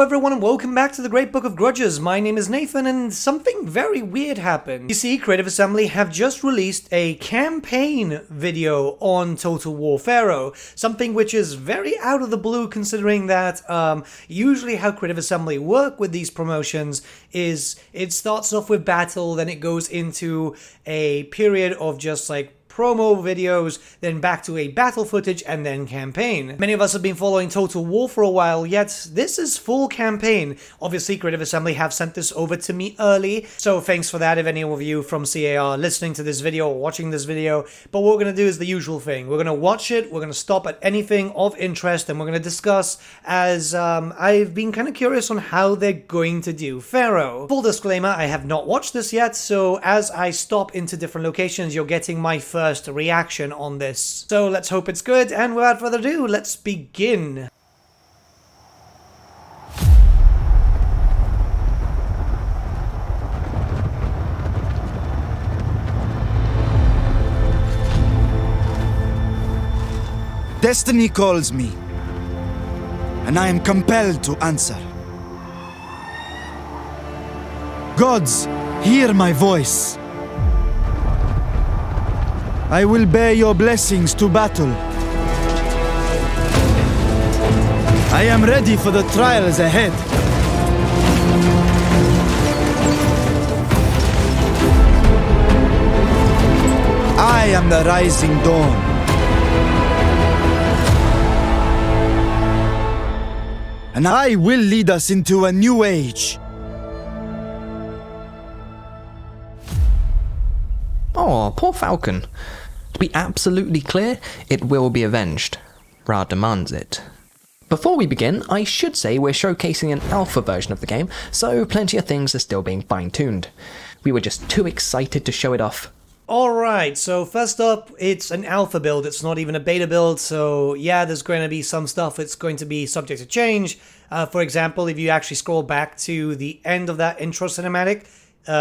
everyone and welcome back to the Great Book of Grudges. My name is Nathan and something very weird happened. You see, Creative Assembly have just released a campaign video on Total War Pharaoh, something which is very out of the blue considering that usually how Creative Assembly work with these promotions is it starts off with battle, then it goes into a period of just like promo videos, then back to a battle footage, and then campaign. Many of us have been following Total War for a while, yet this is full campaign. Obviously, Creative Assembly have sent this over to me early, so thanks for that if any of you from CA are listening to this video or watching this video. But what we're going to do is the usual thing. We're going to watch it, we're going to stop at anything of interest, and we're going to discuss as I've been kind of curious on how they're going to do Pharaoh. Full disclaimer, I have not watched this yet, so as I stop into different locations, you're getting my first reaction on this. So let's hope it's good, and without further ado, let's begin. Destiny calls me, and I am compelled to answer. Gods, hear my voice. I will bear your blessings to battle. I am ready for the trials ahead. I am the rising dawn. And I will lead us into a new age. Oh, poor Falcon. To be absolutely clear, it will be avenged. Ra demands it. Before we begin, I should say we're showcasing an alpha version of the game, so plenty of things are still being fine-tuned. We were just too excited to show it off. Alright, so first up, it's an alpha build, it's not even a beta build, so yeah, there's going to be some stuff that's going to be subject to change. For example, if you actually scroll back to the end of that intro cinematic,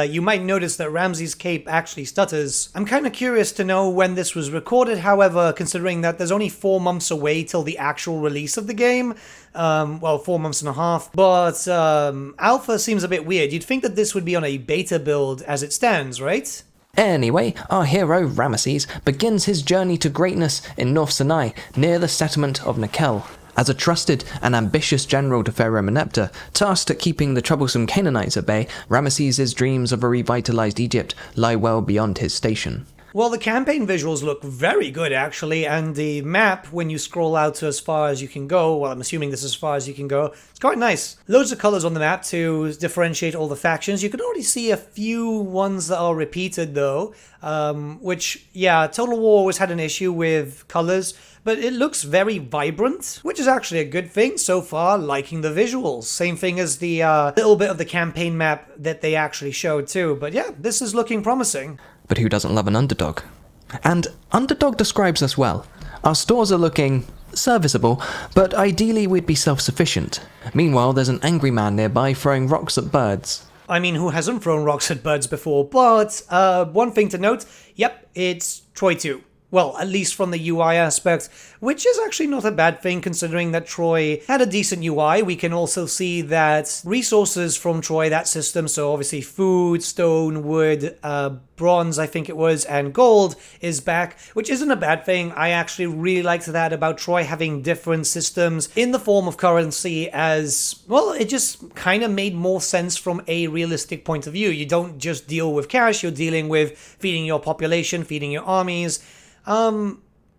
you might notice that Ramsey's cape actually stutters. I'm kind of curious to know when this was recorded, however, considering that there's only 4 months away till the actual release of the game. Well, 4 months and a half. But Alpha seems a bit weird. You'd think that this would be on a beta build as it stands, right? Anyway, our hero, Ramesses, begins his journey to greatness in North Sinai, near the settlement of Nekel. As a trusted and ambitious general to Pharaoh Meneptah, tasked at keeping the troublesome Canaanites at bay, Ramesses' dreams of a revitalized Egypt lie well beyond his station. Well, the campaign visuals look very good, actually, and the map, when you scroll out to as far as you can go, well, I'm assuming this is as far as you can go, it's quite nice. Loads of colors on the map to differentiate all the factions. You can already see a few ones that are repeated, though, which, yeah, Total War always had an issue with colors, but it looks very vibrant, which is actually a good thing so far, liking the visuals. Same thing as the little bit of the campaign map that they actually showed, too, but yeah, this is looking promising. But who doesn't love an underdog? And underdog describes us well. Our stores are looking serviceable, but ideally we'd be self-sufficient. Meanwhile, there's an angry man nearby throwing rocks at birds. I mean, who hasn't thrown rocks at birds before? But one thing to note, yep, it's Troy 2. Well, at least from the UI aspect, which is actually not a bad thing considering that Troy had a decent UI. We can also see that resources from Troy, that system, so obviously food, stone, wood, bronze, I think it was, and gold is back, which isn't a bad thing. I actually really liked that about Troy having different systems in the form of currency as, well, it just kind of made more sense from a realistic point of view. You don't just deal with cash, you're dealing with feeding your population, feeding your armies.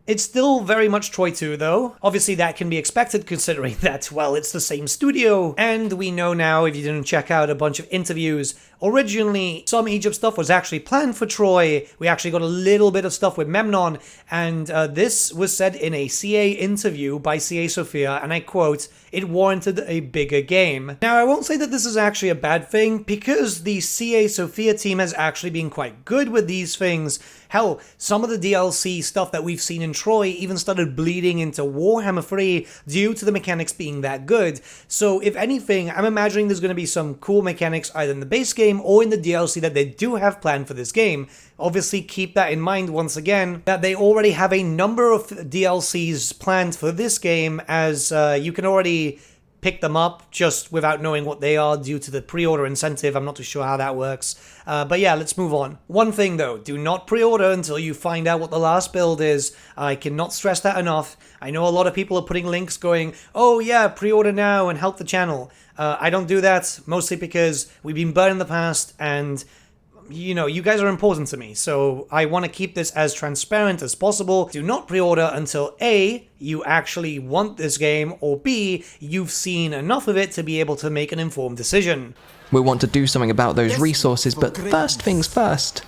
It's still very much Troy 2 though. Obviously that can be expected considering that, well, it's the same studio. And we know now, if you didn't check out a bunch of interviews, originally some Egypt stuff was actually planned for Troy. We actually got a little bit of stuff with Memnon, and this was said in a CA interview by CA Sophia, and I quote, "It warranted a bigger game." Now, I won't say that this is actually a bad thing, because the CA Sophia team has actually been quite good with these things. Hell, some of the DLC stuff that we've seen in Troy even started bleeding into Warhammer 3 due to the mechanics being that good. So if anything, I'm imagining there's going to be some cool mechanics either in the base game or in the DLC that they do have planned for this game. Obviously, keep that in mind once again, that they already have a number of DLCs planned for this game, as you can already pick them up just without knowing what they are due to the pre-order incentive. I'm not too sure how that works. But yeah, let's move on. One thing though, do not pre-order until you find out what the last build is. I cannot stress that enough. I know a lot of people are putting links going, oh yeah, pre-order now and help the channel. I don't do that, mostly because we've been burned in the past, and you know, you guys are important to me, so I want to keep this as transparent as possible. Do not pre-order until A, you actually want this game, or B, you've seen enough of it to be able to make an informed decision. We'll want to do something about those resources, but first things first.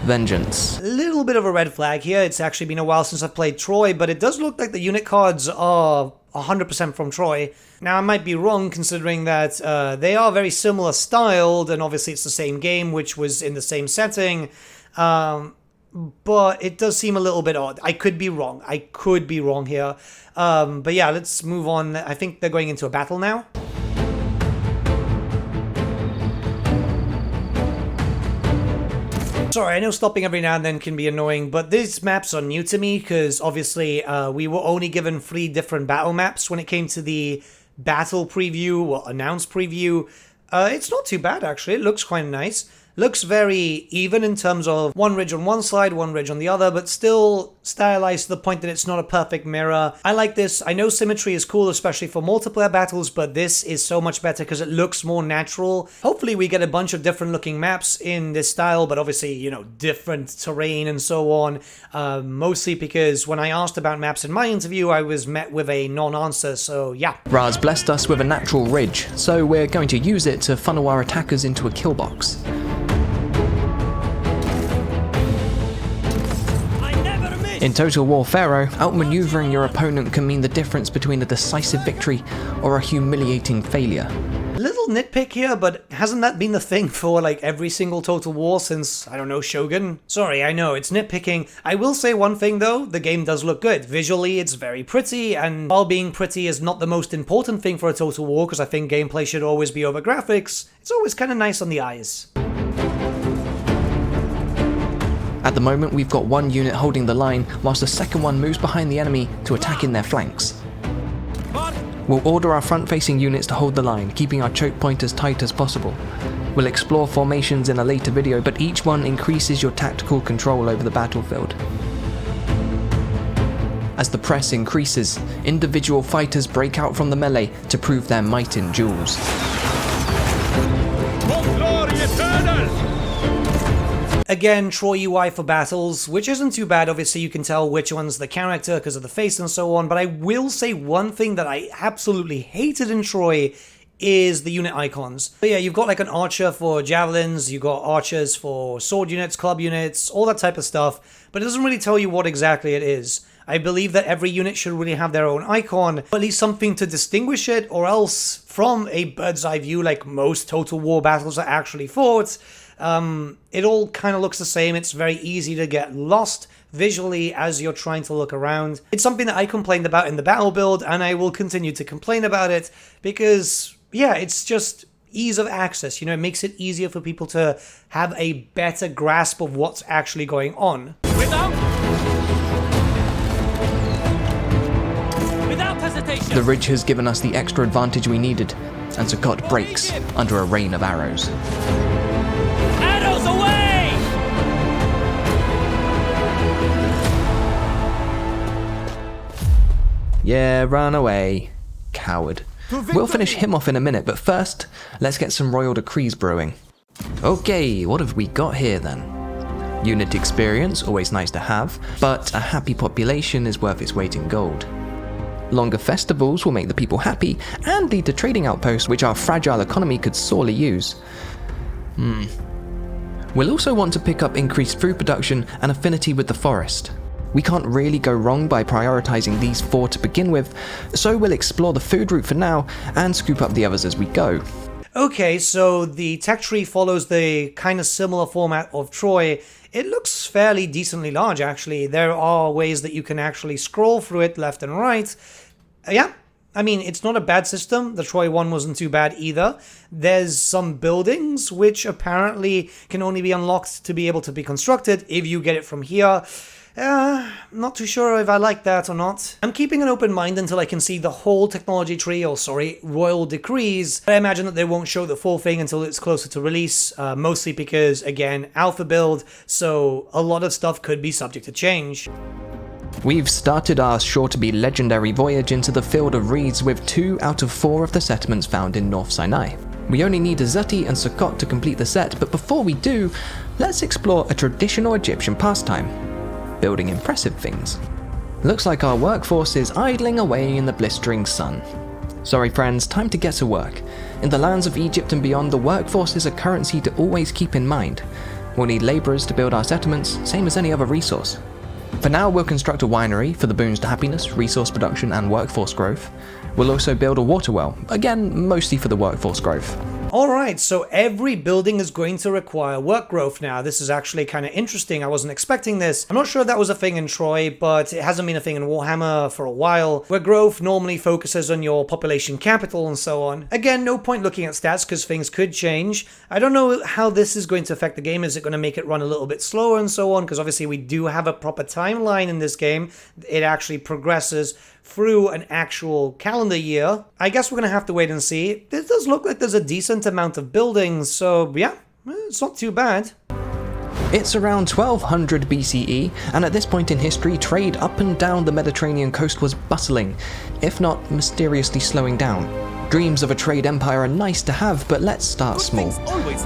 Vengeance. A little bit of a red flag here. It's actually been a while since I've played Troy, but it does look like the unit cards are 100% from Troy. Now, I might be wrong considering that they are very similar styled, and obviously it's the same game, which was in the same setting, but it does seem a little bit odd. I could be wrong. I could be wrong here. But yeah, let's move on. I think they're going into a battle now. Sorry, I know stopping every now and then can be annoying, but these maps are new to me because obviously we were only given 3 different battle maps when it came to the battle preview or announced preview. It's not too bad actually, it looks quite nice. Looks very even in terms of one ridge on one side, one ridge on the other, but still stylized to the point that it's not a perfect mirror. I like this. I know symmetry is cool, especially for multiplayer battles, but this is so much better because it looks more natural. Hopefully we get a bunch of different looking maps in this style, but obviously, you know, different terrain and so on. Mostly because when I asked about maps in my interview, I was met with a non-answer, so yeah. Raz blessed us with a natural ridge, so we're going to use it to funnel our attackers into a kill box. In Total War Pharaoh, outmaneuvering your opponent can mean the difference between a decisive victory or a humiliating failure. Little nitpick here, but hasn't that been the thing for like every single Total War since, I don't know, Shogun? Sorry, I know, it's nitpicking. I will say one thing though, the game does look good. Visually, it's very pretty, and while being pretty is not the most important thing for a Total War, because I think gameplay should always be over graphics, it's always kind of nice on the eyes. At the moment, we've got one unit holding the line, whilst the second one moves behind the enemy to attack in their flanks. We'll order our front-facing units to hold the line, keeping our choke point as tight as possible. We'll explore formations in a later video, but each one increases your tactical control over the battlefield. As the press increases, individual fighters break out from the melee to prove their might in duels. Again, Troy UI for battles, which isn't too bad. Obviously, you can tell which one's the character because of the face and so on, but I will say one thing that I absolutely hated in Troy is the unit icons. But yeah, you've got like an archer for javelins, you've got archers for sword units, club units, all that type of stuff, but it doesn't really tell you what exactly it is. I believe that every unit should really have their own icon, or at least something to distinguish it, or else from a bird's eye view like most Total War battles are actually fought, it all kind of looks the same. It's very easy to get lost visually as you're trying to look around. It's something that I complained about in the battle build, and I will continue to complain about it because, yeah, it's just ease of access. You know, it makes it easier for people to have a better grasp of what's actually going on. Without hesitation. The ridge has given us the extra advantage we needed, and Zakot breaks under a rain of arrows. Arrows away! Yeah, run away, coward. We'll finish him off in a minute, but first, let's get some royal decrees brewing. Okay, what have we got here then? Unit experience, always nice to have, but a happy population is worth its weight in gold. Longer festivals will make the people happy and lead to trading outposts, which our fragile economy could sorely use. We'll also want to pick up increased food production and affinity with the forest. We can't really go wrong by prioritizing these 4 to begin with, so we'll explore the food route for now and scoop up the others as we go. Okay, so the tech tree follows the kind of similar format of Troy. It looks fairly decently large, actually. There are ways that you can actually scroll through it left and right. Yeah, I mean, it's not a bad system. The Troy one wasn't too bad either. There's some buildings which apparently can only be unlocked to be able to be constructed if you get it from here. Not too sure if I like that or not. I'm keeping an open mind until I can see the whole technology tree, or sorry, royal decrees. I imagine that they won't show the full thing until it's closer to release, mostly because, again, alpha build, so a lot of stuff could be subject to change. We've started our sure-to-be-legendary voyage into the Field of Reeds with 2 out of 4 of the settlements found in North Sinai. We only need Azuti and Sukkot to complete the set, but before we do, let's explore a traditional Egyptian pastime: building impressive things. Looks like our workforce is idling away in the blistering sun. Sorry friends, time to get to work. In the lands of Egypt and beyond, the workforce is a currency to always keep in mind. We'll need labourers to build our settlements, same as any other resource. For now, we'll construct a winery for the boons to happiness, resource production and workforce growth. We'll also build a water well, again mostly for the workforce growth. Alright, so every building is going to require work growth now. This is actually kind of interesting. I wasn't expecting this. I'm not sure if that was a thing in Troy, but it hasn't been a thing in Warhammer for a while, where growth normally focuses on your population capital and so on. Again, no point looking at stats because things could change. I don't know how this is going to affect the game. Is it going to make it run a little bit slower and so on? Because obviously we do have a proper timeline in this game. It actually progresses through an actual calendar year. I guess we're going to have to wait and see. It does look like there's a decent amount of buildings, so yeah, it's not too bad. It's around 1200 BCE, and at this point in history, trade up and down the Mediterranean coast was bustling, if not mysteriously slowing down. Dreams of a trade empire are nice to have, but let's start small.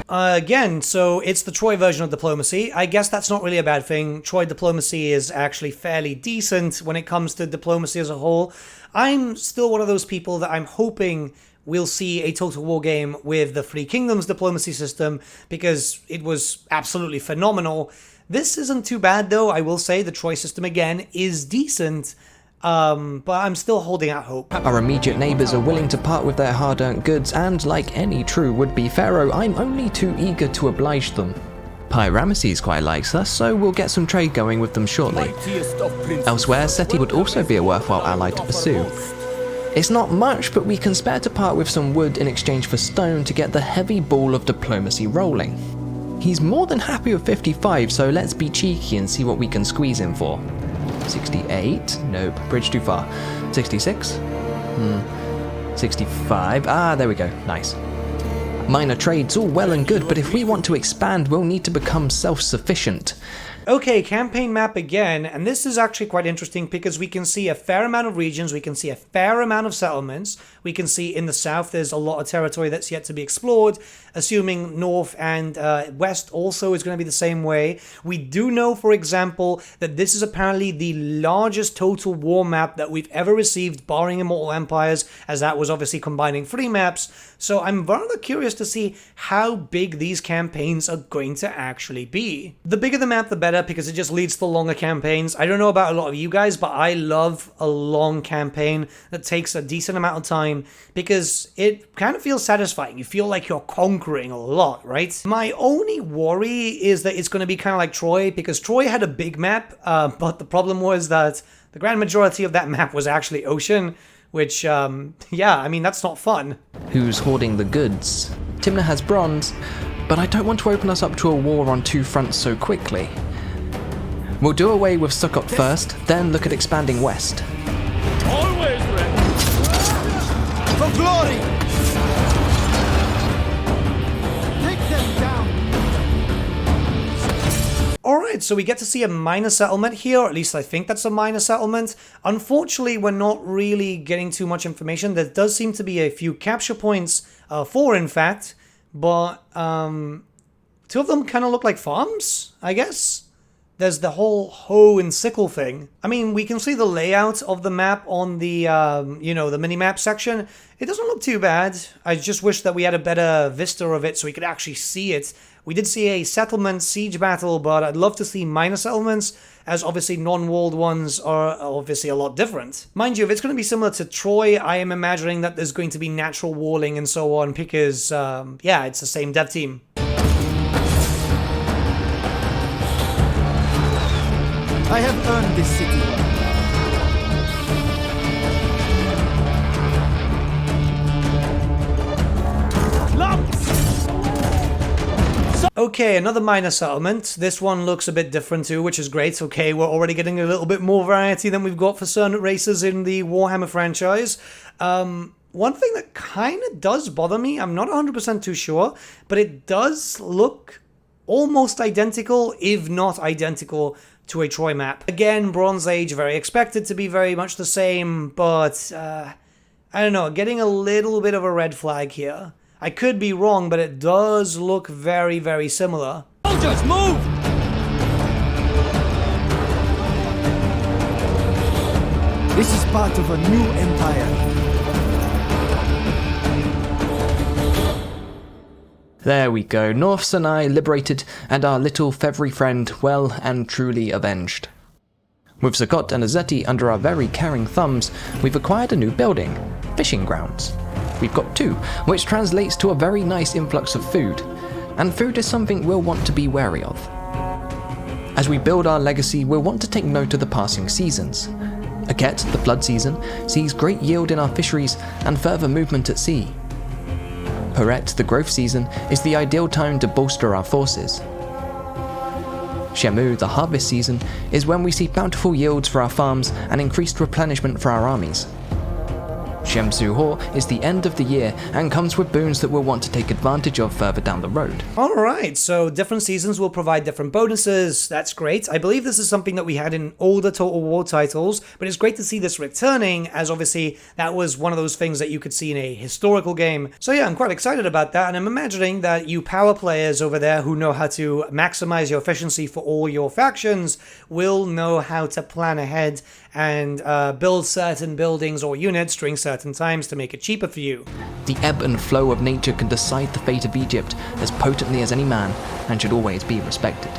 Again, so it's the Troy version of diplomacy. I guess that's not really a bad thing. Troy diplomacy is actually fairly decent when it comes to diplomacy as a whole. I'm still one of those people that I'm hoping we'll see a Total War game with the Three Kingdoms diplomacy system, because it was absolutely phenomenal. This isn't too bad though. I will say the Troy system again is decent. But I'm still holding out hope. Our immediate neighbours are willing to part with their hard-earned goods, and like any true would-be pharaoh, I'm only too eager to oblige them. Ramesses quite likes us, so we'll get some trade going with them shortly. Elsewhere, Seti would also be a worthwhile ally to pursue. It's not much, but we can spare to part with some wood in exchange for stone to get the heavy ball of diplomacy rolling. He's more than happy with 55, so let's be cheeky and see what we can squeeze him for. 68? Nope, bridge too far. 66? 65? Ah, there we go, nice. Minor trades, all well and good, but if we want to expand, we'll need to become self-sufficient. Okay, campaign map again, and this is actually quite interesting because we can see a fair amount of regions, we can see a fair amount of settlements, we can see in the south there's a lot of territory that's yet to be explored, assuming north and west also is going to be the same way. We do know, for example, that this is apparently the largest Total War map that we've ever received, barring Immortal Empires, as that was obviously combining 3 maps, so I'm rather curious to see how big these campaigns are going to actually be. The bigger the map, the better, because it just leads to longer campaigns. I don't know about a lot of you guys, but I love a long campaign that takes a decent amount of time because it kind of feels satisfying. You feel like you're conquering a lot, right? My only worry is that it's going to be kind of like Troy, because Troy had a big map, but the problem was that the grand majority of that map was actually ocean, which, yeah, I mean, that's not fun. Who's hoarding the goods? Timna has bronze, but I don't want to open us up to a war on 2 fronts so quickly. We'll do away with Sukkot first, then look at expanding west. Always ready. For glory! Take them down! Alright, so we get to see a minor settlement here, or at least I think that's a minor settlement. Unfortunately, we're not really getting too much information. There does seem to be a few capture points, 4 in fact, but 2 of them kind of look like farms, I guess. There's the whole hoe and sickle thing. I mean, we can see the layout of the map on the, you know, the mini-map section. It doesn't look too bad. I just wish that we had a better vista of it so we could actually see it. We did see a settlement siege battle, but I'd love to see minor settlements, as obviously non-walled ones are obviously a lot different. Mind you, if it's going to be similar to Troy, I am imagining that there's going to be natural walling and so on, because, yeah, it's the same dev team. I have earned this city. Okay, another minor settlement. This one looks a bit different too, which is great. Okay, we're already getting a little bit more variety than we've got for certain races in the Warhammer franchise. One thing that kind of does bother me, I'm not 100% too sure, but it does look almost identical, if not identical, to a Troy map. Again, Bronze Age, very expected to be very much the same, but I don't know, getting a little bit of a red flag here. I could be wrong, but it does look very, very similar. Soldiers, move! This is part of a new empire. There we go, North Sinai liberated and our little feathery friend well and truly avenged. With Zakot and Azeti under our very caring thumbs, we've acquired a new building, fishing grounds. We've got 2, which translates to a very nice influx of food, and food is something we'll want to be wary of. As we build our legacy, we'll want to take note of the passing seasons. Aket, the flood season, sees great yield in our fisheries and further movement at sea. Peret, the growth season, is the ideal time to bolster our forces. Shemu, the harvest season, is when we see bountiful yields for our farms and increased replenishment for our armies. Shemsu-Hor is the end of the year and comes with boons that we'll want to take advantage of further down the road. Alright, so different seasons will provide different bonuses. That's great. I believe this is something that we had in all the Total War titles, but it's great to see this returning, as obviously that was one of those things that you could see in a historical game. So yeah, I'm quite excited about that, and I'm imagining that you power players over there who know how to maximize your efficiency for all your factions will know how to plan ahead and build certain buildings or units during certain times to make it cheaper for you. The ebb and flow of nature can decide the fate of Egypt as potently as any man, and should always be respected.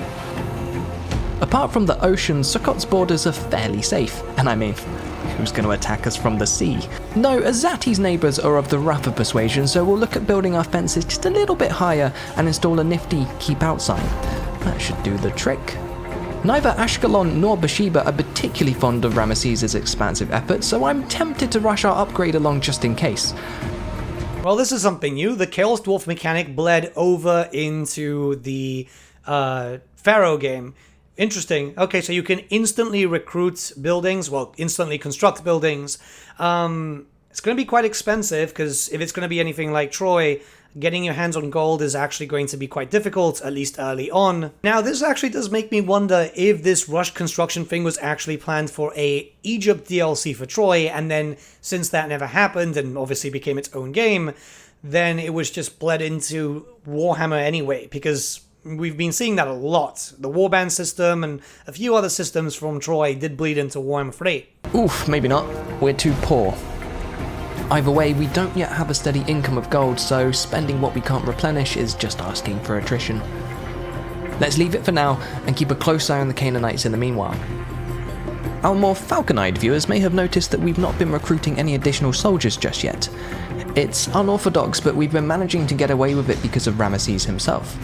Apart from the ocean, Sukot's borders are fairly safe, and I mean, who's going to attack us from the sea? No, Azati's neighbours are of the rougher persuasion, so we'll look at building our fences just a little bit higher and install a nifty keep out sign. That should do the trick. Neither Ashkelon nor Bathsheba are particularly fond of Ramesses' expansive efforts, so I'm tempted to rush our upgrade along just in case. Well, this is something new. The Chaos Dwarf mechanic bled over into the Pharaoh game. Interesting. Okay, so you can instantly recruit buildings, well, instantly construct buildings. It's going to be quite expensive, because if it's going to be anything like Troy, getting your hands on gold is actually going to be quite difficult, at least early on. Now, this actually does make me wonder if this rush construction thing was actually planned for a Egypt DLC for Troy, and then since that never happened and obviously became its own game, then it was just bled into Warhammer anyway, because we've been seeing that a lot. The Warband system and a few other systems from Troy did bleed into Warhammer 3. Oof, maybe not. We're too poor. Either way, we don't yet have a steady income of gold, so spending what we can't replenish is just asking for attrition. Let's leave it for now, and keep a close eye on the Canaanites in the meanwhile. Our more falcon-eyed viewers may have noticed that we've not been recruiting any additional soldiers just yet. It's unorthodox, but we've been managing to get away with it because of Ramesses himself.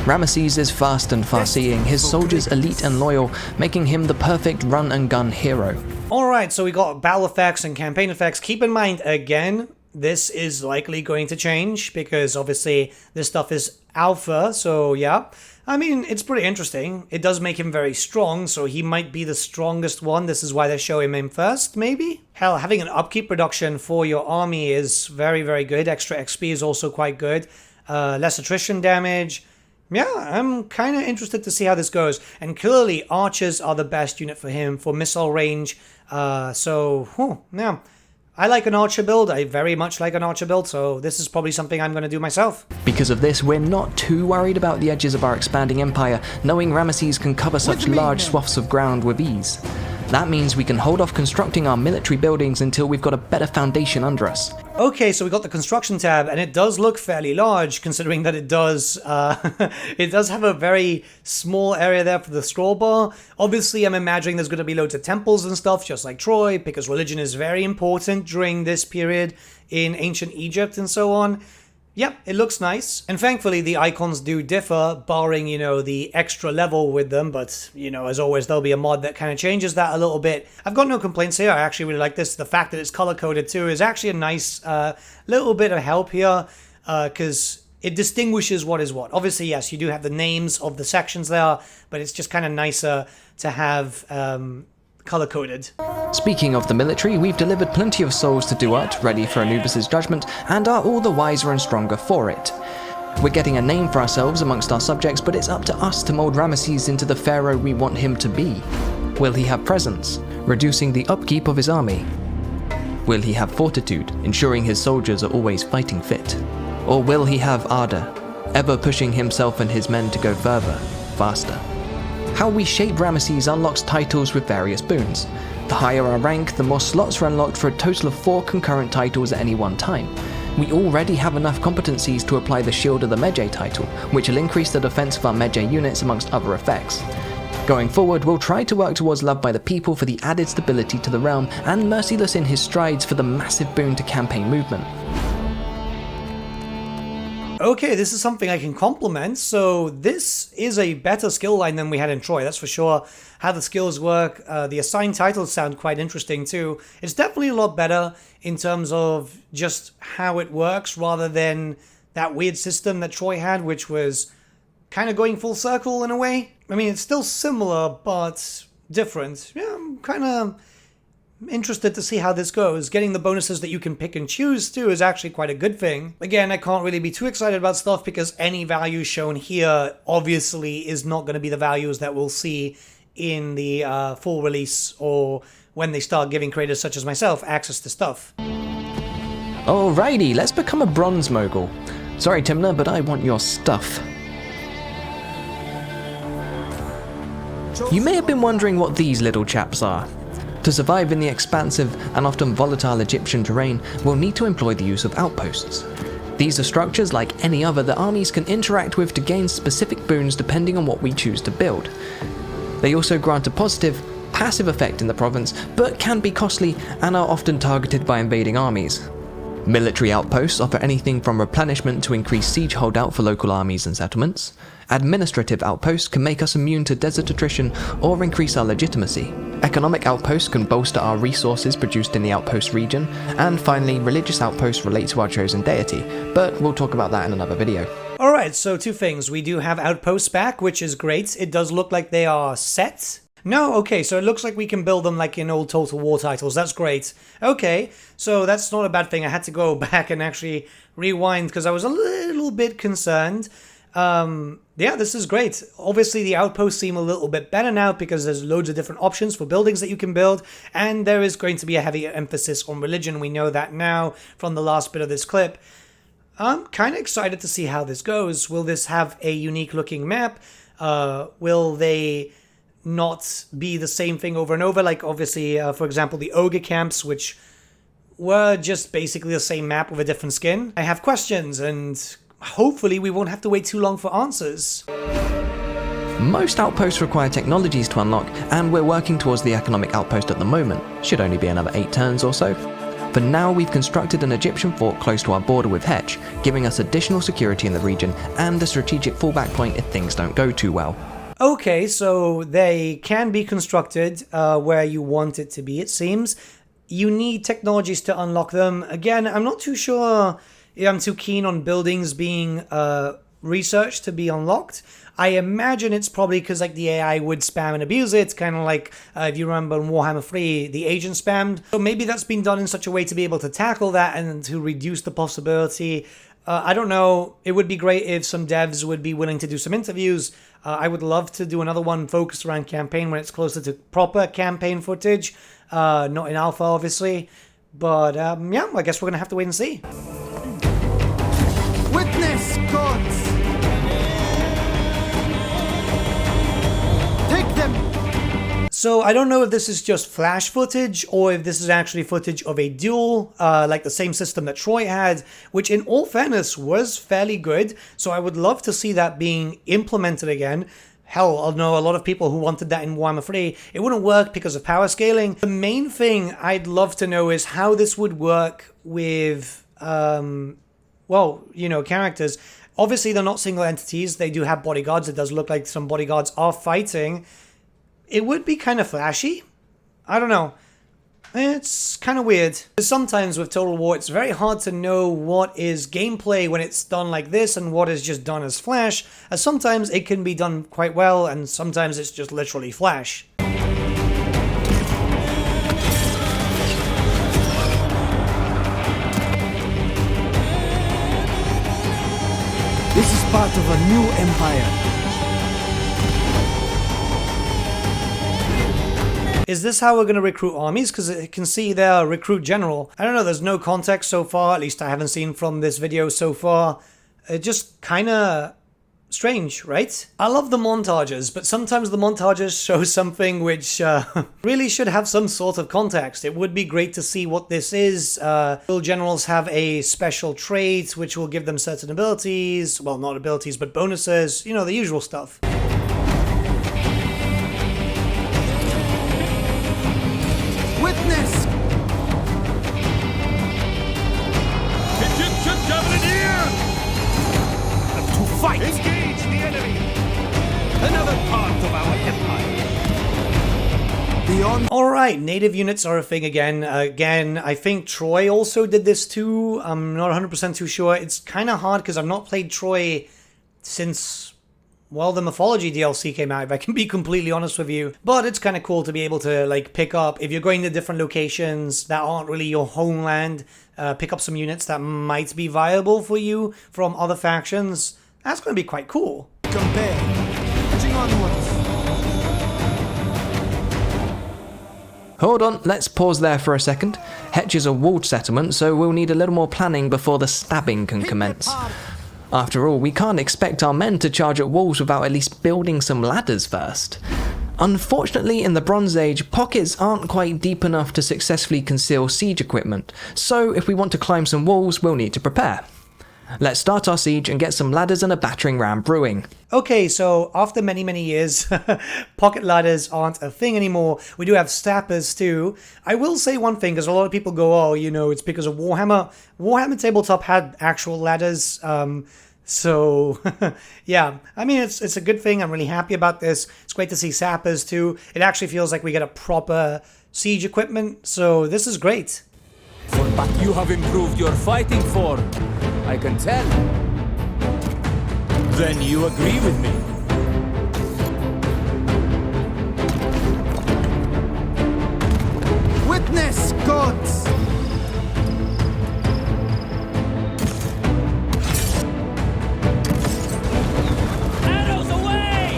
Ramesses is fast and far-seeing, his soldiers elite and loyal, making him the perfect run-and-gun hero. Alright, so we got battle effects and campaign effects. Keep in mind, again, this is likely going to change, because obviously this stuff is alpha, so yeah. I mean, it's pretty interesting. It does make him very strong, so he might be the strongest one. This is why they show him in first, maybe? Hell, having an upkeep reduction for your army is very, very good. Extra XP is also quite good. Less attrition damage. Yeah, I'm kind of interested to see how this goes. And clearly, archers are the best unit for him for missile range. Yeah. I like an archer build. I very much like an archer build, so this is probably something I'm going to do myself. Because of this, we're not too worried about the edges of our expanding empire, knowing Ramesses can cover such large swaths of ground with ease. That means we can hold off constructing our military buildings until we've got a better foundation under us. Okay, so we got the construction tab, and it does look fairly large, considering that it does it does have a very small area there for the scroll bar. Obviously, I'm imagining there's going to be loads of temples and stuff, just like Troy, because religion is very important during this period in ancient Egypt and so on. Yep, it looks nice. And thankfully, the icons do differ, barring, the extra level with them. But, as always, there'll be a mod that kind of changes that a little bit. I've got no complaints here. I actually really like this. The fact that it's color-coded, too, is actually a nice little bit of help here. Because it distinguishes what is what. Obviously, yes, you do have the names of the sections there, but it's just kind of nicer to have color-coded. Speaking of the military, we've delivered plenty of souls to Duat, ready for Anubis' judgment, and are all the wiser and stronger for it. We're getting a name for ourselves amongst our subjects, but it's up to us to mold Ramesses into the pharaoh we want him to be. Will he have presence, reducing the upkeep of his army? Will he have fortitude, ensuring his soldiers are always fighting fit? Or will he have ardor, ever pushing himself and his men to go further, faster? How we shape Ramesses unlocks titles with various boons. The higher our rank, the more slots are unlocked for a total of 4 concurrent titles at any one time. We already have enough competencies to apply the Shield of the Medjay title, which will increase the defense of our Medjay units amongst other effects. Going forward, we'll try to work towards Love by the People for the added stability to the realm, and Merciless in his strides for the massive boon to campaign movement. Okay, this is something I can compliment. So this is a better skill line than we had in Troy, that's for sure. How the skills work, the assigned titles sound quite interesting too. It's definitely a lot better in terms of just how it works rather than that weird system that Troy had, which was kind of going full circle in a way. I mean, it's still similar, but different. Yeah, I'm kind of interested to see how this goes. Getting the bonuses that you can pick and choose too is actually quite a good thing. Again, I can't really be too excited about stuff because any value shown here obviously is not going to be the values that we'll see in the full release or when they start giving creators such as myself access to stuff. Alrighty, let's become a bronze mogul. Sorry Timna, but I want your stuff. You may have been wondering what these little chaps are. To survive in the expansive and often volatile Egyptian terrain, we'll need to employ the use of outposts. These are structures like any other that armies can interact with to gain specific boons depending on what we choose to build. They also grant a positive, passive effect in the province, but can be costly and are often targeted by invading armies. Military outposts offer anything from replenishment to increased siege holdout for local armies and settlements. Administrative outposts can make us immune to desert attrition or increase our legitimacy. Economic outposts can bolster our resources produced in the outpost region. And finally, religious outposts relate to our chosen deity, but we'll talk about that in another video. Alright, so 2 things. We do have outposts back, which is great. It does look like they are set. No? Okay, so it looks like we can build them like in old Total War titles. That's great. Okay, so that's not a bad thing. I had to go back and actually rewind because I was a little bit concerned. Yeah, this is great. Obviously, the outposts seem a little bit better now because there's loads of different options for buildings that you can build, and there is going to be a heavy emphasis on religion. We know that now from the last bit of this clip. I'm kind of excited to see how this goes. Will this have a unique looking map? Will they not be the same thing over and over? Like, obviously, for example, the ogre camps, which were just basically the same map with a different skin. I have questions, and hopefully we won't have to wait too long for answers. Most outposts require technologies to unlock, and we're working towards the economic outpost at the moment. Should only be another 8 turns or so. For now, we've constructed an Egyptian fort close to our border with Hetch, giving us additional security in the region and a strategic fallback point if things don't go too well. Okay, so they can be constructed where you want it to be, it seems. You need technologies to unlock them. Again, I'm not too sure if I'm too keen on buildings being researched to be unlocked. I imagine it's probably because like the AI would spam and abuse it, kind of like if you remember in Warhammer 3, the agent spammed. So maybe that's been done in such a way to be able to tackle that and to reduce the possibility. I don't know. It would be great if some devs would be willing to do some interviews. I would love to do another one focused around campaign when it's closer to proper campaign footage. Not in alpha, obviously. But yeah, I guess we're going to have to wait and see. Witness, gods! Take them! So I don't know if this is just flash footage or if this is actually footage of a duel, like the same system that Troy had, which in all fairness was fairly good. So I would love to see that being implemented again. Hell, I know a lot of people who wanted that in Warhammer 3. It wouldn't work because of power scaling. The main thing I'd love to know is how this would work with, well, you know, characters. Obviously, they're not single entities. They do have bodyguards. It does look like some bodyguards are fighting. It would be kind of flashy. I don't know. It's kind of weird. Sometimes with Total War, it's very hard to know what is gameplay when it's done like this and what is just done as Flash, as sometimes it can be done quite well and sometimes it's just literally Flash. This is part of a new empire. Is this how we're going to recruit armies? Because you can see there, recruit general. I don't know, there's no context so far, at least I haven't seen from this video so far. It just kind of strange, right? I love the montages, but sometimes the montages show something which really should have some sort of context. It would be great to see what this is. Will generals have a special trait which will give them certain abilities? Well, not abilities, but bonuses. You know, the usual stuff. Witness! Egyptian Javelinier! To fight! Engage the enemy! Another part of our empire! Beyond. Alright, native units are a thing again. I think Troy also did this too. I'm not 100% too sure. It's kind of hard because I've not played Troy since, well, the Mythology DLC came out, if I can be completely honest with you. But it's kind of cool to be able to, like, pick up, if you're going to different locations that aren't really your homeland, pick up some units that might be viable for you from other factions. That's going to be quite cool. Compare. Marching onwards. Hold on, let's pause there for a second. Hetch is a walled settlement, so we'll need a little more planning before the stabbing can commence. After all, we can't expect our men to charge at walls without at least building some ladders first. Unfortunately, in the Bronze Age, pockets aren't quite deep enough to successfully conceal siege equipment, so if we want to climb some walls, we'll need to prepare. Let's start our siege and get some ladders and a battering ram brewing. Okay, so after many, many years, pocket ladders aren't a thing anymore. We do have stappers too. I will say one thing, because a lot of people go, oh, you know, it's because of Warhammer. Warhammer Tabletop had actual ladders, so yeah. I mean, it's a good thing. I'm really happy about this. It's great to see sappers too. It actually feels like we get a proper siege equipment, so this is great. But you have improved your fighting form, I can tell. Then you agree with me. Witness, gods! Arrows away!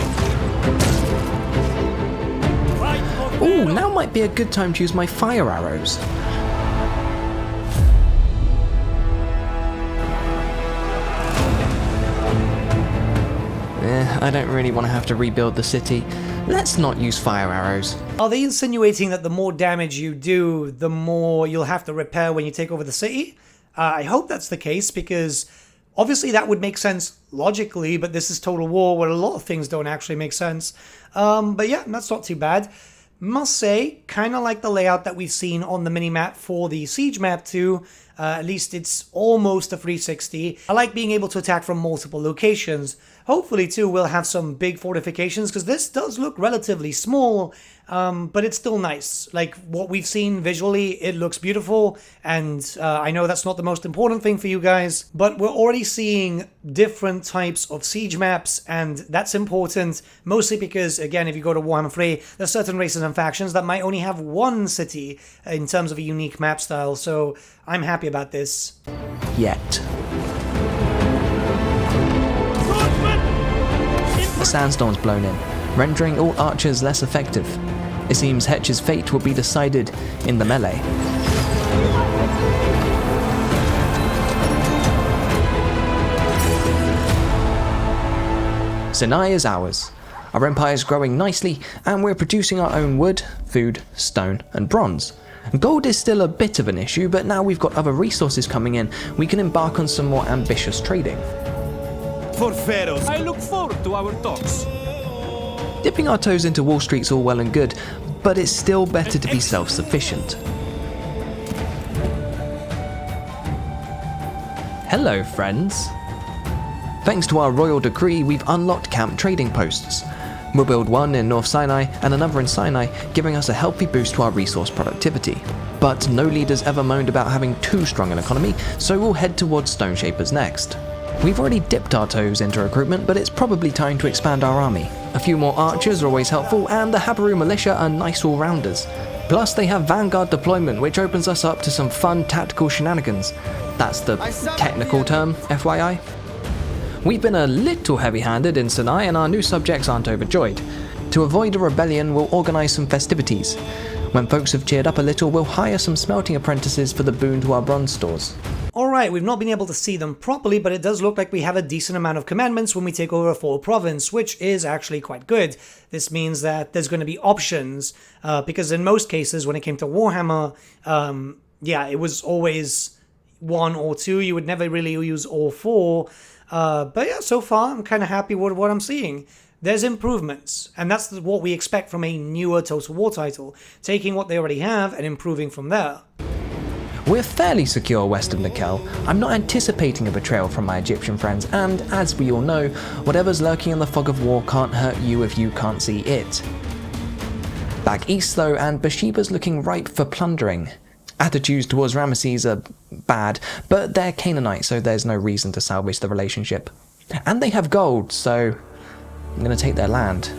Ooh, now might be a good time to use my fire arrows. I don't really want to have to rebuild the city. Let's not use fire arrows. Are they insinuating that the more damage you do, the more you'll have to repair when you take over the city? I hope that's the case, because obviously that would make sense logically, but this is Total War where a lot of things don't actually make sense. But yeah, that's not too bad. Must say, kind of like the layout that we've seen on the mini-map for the Siege map too. At least it's almost a 360. I like being able to attack from multiple locations. Hopefully too we'll have some big fortifications, because this does look relatively small, but it's still nice. Like what we've seen visually, it looks beautiful, and I know that's not the most important thing for you guys, but we're already seeing different types of siege maps, and that's important, mostly because, again, if you go to Warhammer 3, there's certain races and factions that might only have one city in terms of a unique map style, so I'm happy about this. Yet. A sandstorm's blown in, rendering all archers less effective. It seems Hetch's fate will be decided in the melee. Sinai is ours. Our empire is growing nicely, and we're producing our own wood, food, stone, and bronze. Gold is still a bit of an issue, but now we've got other resources coming in, we can embark on some more ambitious trading. For Pharaoh. I look forward to our talks. Dipping our toes into Wall Street's all well and good, but it's still better to be self-sufficient. Hello, friends. Thanks to our royal decree, we've unlocked camp trading posts. We'll build one in North Sinai and another in Sinai, giving us a healthy boost to our resource productivity. But no leaders ever moaned about having too strong an economy, so we'll head towards Stone Shapers next. We've already dipped our toes into recruitment, but it's probably time to expand our army. A few more archers are always helpful, and the Habaru militia are nice all-rounders. Plus they have Vanguard deployment, which opens us up to some fun tactical shenanigans. That's the technical term, FYI. We've been a little heavy-handed in Sinai, and our new subjects aren't overjoyed. To avoid a rebellion, we'll organise some festivities. When folks have cheered up a little, we'll hire some smelting apprentices for the boon to our bronze stores. Alright, we've not been able to see them properly, but it does look like we have a decent amount of commandments when we take over a full province, which is actually quite good. This means that there's going to be options, because in most cases, when it came to Warhammer, it was always 1 or 2. You would never really use all 4. But yeah, so far, I'm kind of happy with what I'm seeing. There's improvements, and that's what we expect from a newer Total War title, taking what they already have and improving from there. We're fairly secure west of Nikel. I'm not anticipating a betrayal from my Egyptian friends, and as we all know, whatever's lurking in the fog of war can't hurt you if you can't see it. Back east though, and Bathsheba's looking ripe for plundering. Attitudes towards Ramesses are bad, but they're Canaanite, so there's no reason to salvage the relationship. And they have gold, so I'm gonna take their land.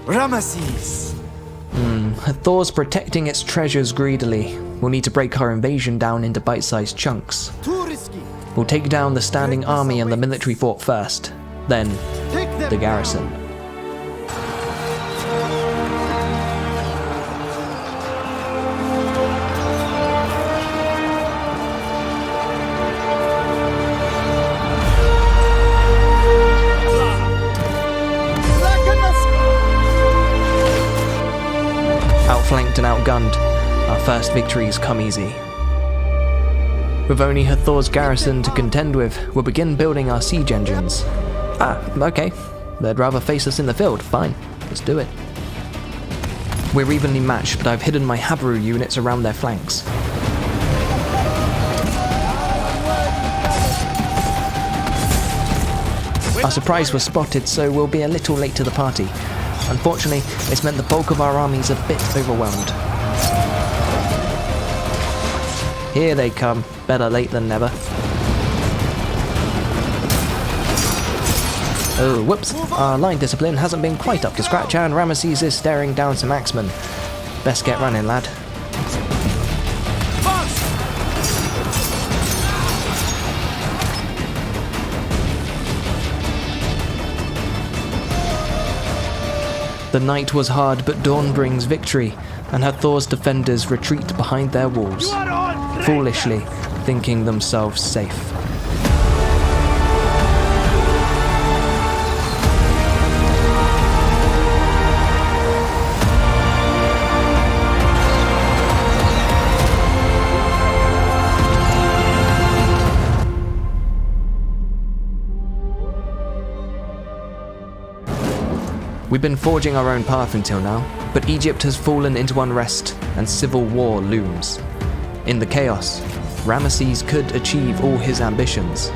Ramesses! Thor's protecting its treasures greedily. We'll need to break our invasion down into bite-sized chunks. Too risky! We'll take down the standing army and the military fort first, then the garrison. Outflanked and outgunned, our first victories come easy. With only Hathor's garrison to contend with, we'll begin building our siege engines. Okay. They'd rather face us in the field. Fine, let's do it. We're evenly matched, but I've hidden my Habaru units around their flanks. Our surprise was spotted, so we'll be a little late to the party. Unfortunately, it's meant the bulk of our army's a bit overwhelmed. Here they come, better late than never. Oh, whoops, our line discipline hasn't been quite up to scratch, and Ramesses is staring down some axemen. Best get running, lad. The night was hard, but dawn brings victory, and Hathor's defenders retreat behind their walls, foolishly thinking themselves safe. We've been forging our own path until now, but Egypt has fallen into unrest and civil war looms. In the chaos, Ramesses could achieve all his ambitions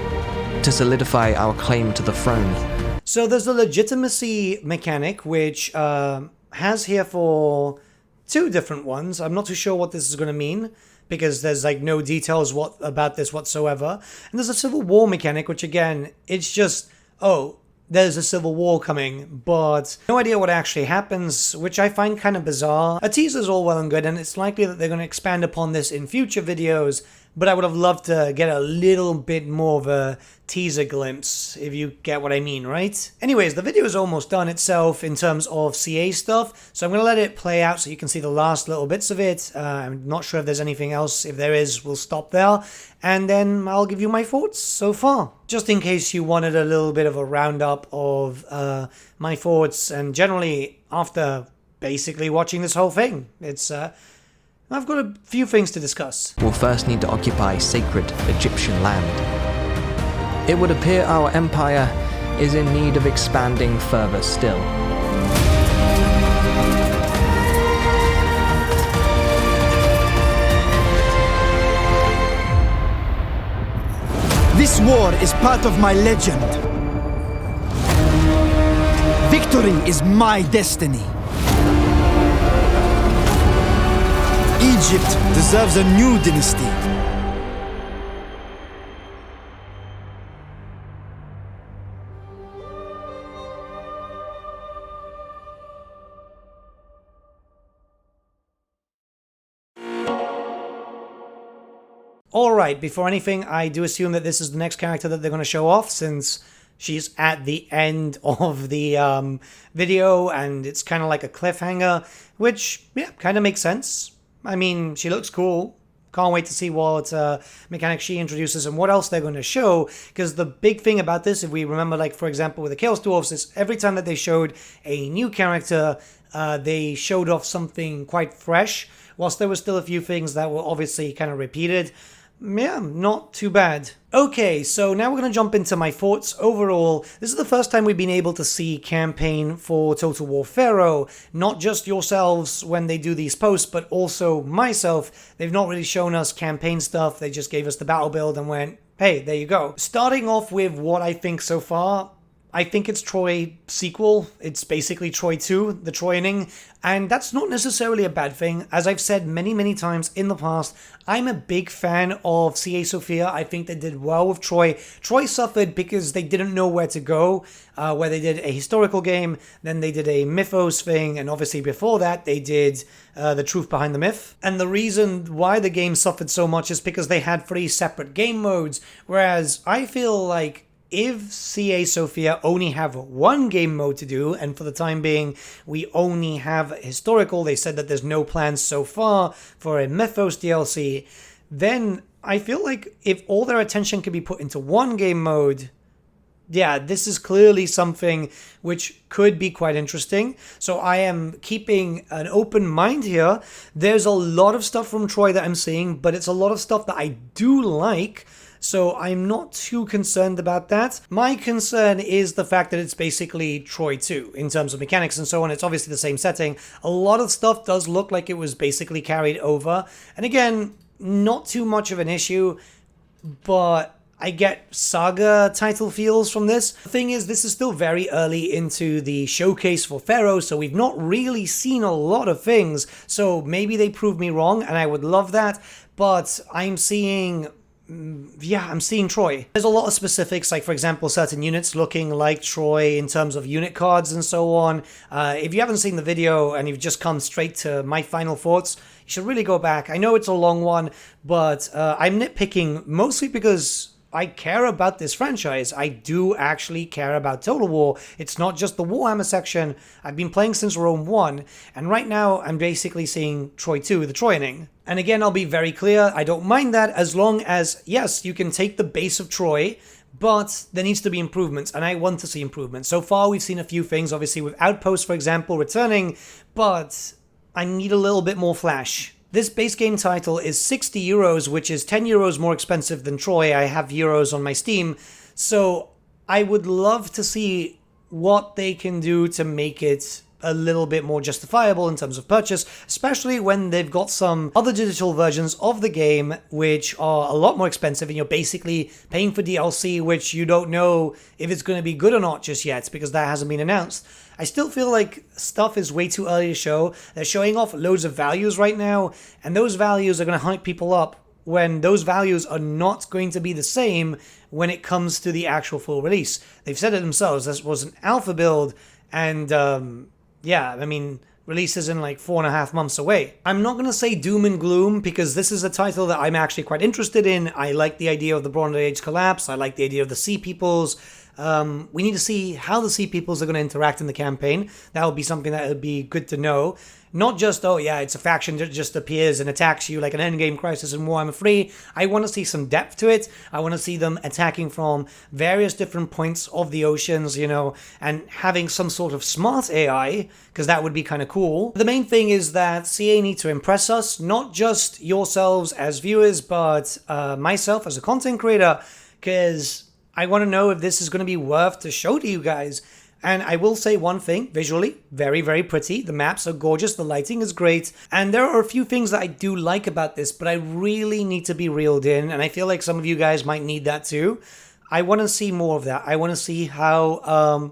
to solidify our claim to the throne. So there's the legitimacy mechanic, which has here for 2 different ones. I'm not too sure what this is going to mean, because there's like no details about this whatsoever. And there's a civil war mechanic, which again, it's just, there's a civil war coming, but no idea what actually happens, which I find kind of bizarre. A teaser's all well and good, and it's likely that they're going to expand upon this in future videos, but I would have loved to get a little bit more of a teaser glimpse, if you get what I mean, right? Anyways, the video is almost done itself in terms of CA stuff, so I'm going to let it play out so you can see the last little bits of it. I'm not sure if there's anything else. If there is, we'll stop there, and then I'll give you my thoughts so far. Just in case you wanted a little bit of a roundup of my thoughts, and generally after basically watching this whole thing, it's I've got a few things to discuss. We'll first need to occupy sacred Egyptian land. It would appear our empire is in need of expanding further still. This war is part of my legend. Victory is my destiny. Egypt deserves a new dynasty. Alright, before anything, I do assume that this is the next character that they're going to show off, since she's at the end of the video, and it's kind of like a cliffhanger, which, yeah, kind of makes sense. I mean, she looks cool. Can't wait to see what mechanics she introduces and what else they're going to show, because the big thing about this, if we remember, like, for example, with the Chaos Dwarfs, is every time that they showed a new character, they showed off something quite fresh, whilst there were still a few things that were obviously kind of repeated. Yeah, not too bad. Okay, so now we're going to jump into my thoughts overall. This is the first time we've been able to see campaign for Total War Pharaoh. Not just yourselves when they do these posts, but also myself. They've not really shown us campaign stuff. They just gave us the battle build and went, hey, there you go. Starting off with what I think so far, I think it's Troy sequel. It's basically Troy 2, the Troyaning, and that's not necessarily a bad thing. As I've said many, many times in the past, I'm a big fan of CA Sophia. I think they did well with Troy. Troy suffered because they didn't know where to go, where they did a historical game, then they did a mythos thing, and obviously before that they did the truth behind the myth. And the reason why the game suffered so much is because they had 3 separate game modes, whereas I feel like if CA Sophia only have 1 game mode to do, and for the time being we only have historical, they said that there's no plans so far for a Mythos DLC, then I feel like if all their attention can be put into 1 game mode, yeah, this is clearly something which could be quite interesting. So I am keeping an open mind here. There's a lot of stuff from Troy that I'm seeing, but it's a lot of stuff that I do like. So I'm not too concerned about that. My concern is the fact that it's basically Troy 2 in terms of mechanics and so on. It's obviously the same setting. A lot of stuff does look like it was basically carried over. And again, not too much of an issue, but I get Saga title feels from this. The thing is, this is still very early into the showcase for Pharaoh, so we've not really seen a lot of things. So maybe they prove me wrong, and I would love that. But I'm seeing Troy. There's a lot of specifics, like for example, certain units looking like Troy in terms of unit cards and so on. If you haven't seen the video and you've just come straight to my final thoughts, you should really go back. I know it's a long one, but I'm nitpicking mostly because I care about this franchise. I do actually care about Total War. It's not just the Warhammer section. I've been playing since Rome 1, and right now I'm basically seeing Troy 2, the Troyaning. And again, I'll be very clear, I don't mind that as long as, yes, you can take the base of Troy, but there needs to be improvements, and I want to see improvements. So far, we've seen a few things, obviously with Outpost, for example, returning, but I need a little bit more flash. This base game title is 60 euros, which is 10 euros more expensive than Troy. I have euros on my Steam, so I would love to see what they can do to make it a little bit more justifiable in terms of purchase, especially when they've got some other digital versions of the game which are a lot more expensive, and you're basically paying for DLC which you don't know if it's going to be good or not just yet because that hasn't been announced. I still feel like stuff is way too early to show. They're showing off loads of values right now, and those values are going to hype people up when those values are not going to be the same when it comes to the actual full release. They've said it themselves, this was an alpha build, and yeah, I mean, release is in like 4.5 months away. I'm not going to say doom and gloom because this is a title that I'm actually quite interested in. I like the idea of the Bronze Age collapse. I like the idea of the Sea Peoples. We need to see how the Sea Peoples are going to interact in the campaign. That would be something that would be good to know. Not just, oh yeah, it's a faction that just appears and attacks you like an endgame crisis in Warhammer 3. I want to see some depth to it. I want to see them attacking from various different points of the oceans, you know, and having some sort of smart AI, because that would be kind of cool. The main thing is that CA need to impress us, not just yourselves as viewers, but myself as a content creator, because I want to know if this is going to be worth to show to you guys. And I will say one thing, visually, very, very pretty. The maps are gorgeous, the lighting is great, and there are a few things that I do like about this, but I really need to be reeled in, and I feel like some of you guys might need that too. I want to see more of that. I want to see how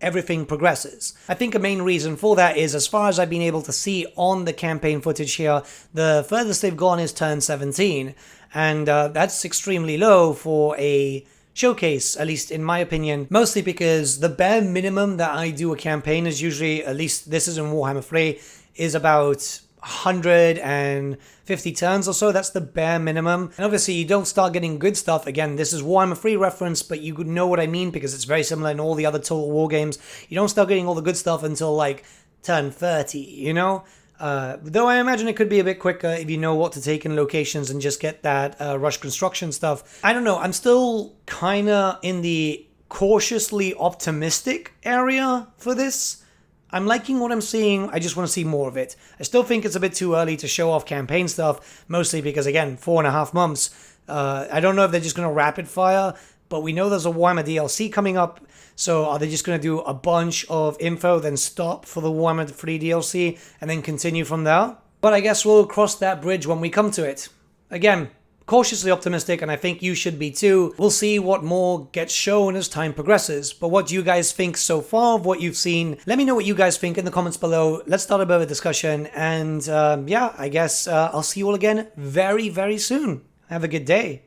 everything progresses. I think a main reason for that is, as far as I've been able to see on the campaign footage here, the furthest they've gone is turn 17, and that's extremely low for a showcase, at least in my opinion, mostly because the bare minimum that I do a campaign is usually, at least this is in Warhammer 3, is about 150 turns or so. That's the bare minimum. And obviously you don't start getting good stuff. Again, this is Warhammer 3 reference, but you know what I mean because it's very similar in all the other Total War games. You don't start getting all the good stuff until like turn 30, you know? Though I imagine it could be a bit quicker if you know what to take in locations and just get that rush construction stuff. I don't know. I'm still kind of in the cautiously optimistic area for this. I'm liking what I'm seeing. I just want to see more of it. I still think it's a bit too early to show off campaign stuff, mostly because, again, 4.5 months. I don't know if they're just going to rapid fire, but we know there's a Warhammer DLC coming up. So are they just going to do a bunch of info, then stop for the Warhammer 3 DLC, and then continue from there? But I guess we'll cross that bridge when we come to it. Again, cautiously optimistic, and I think you should be too. We'll see what more gets shown as time progresses. But what do you guys think so far of what you've seen? Let me know what you guys think in the comments below. Let's start a bit of a discussion. And yeah, I guess I'll see you all again very, very soon. Have a good day.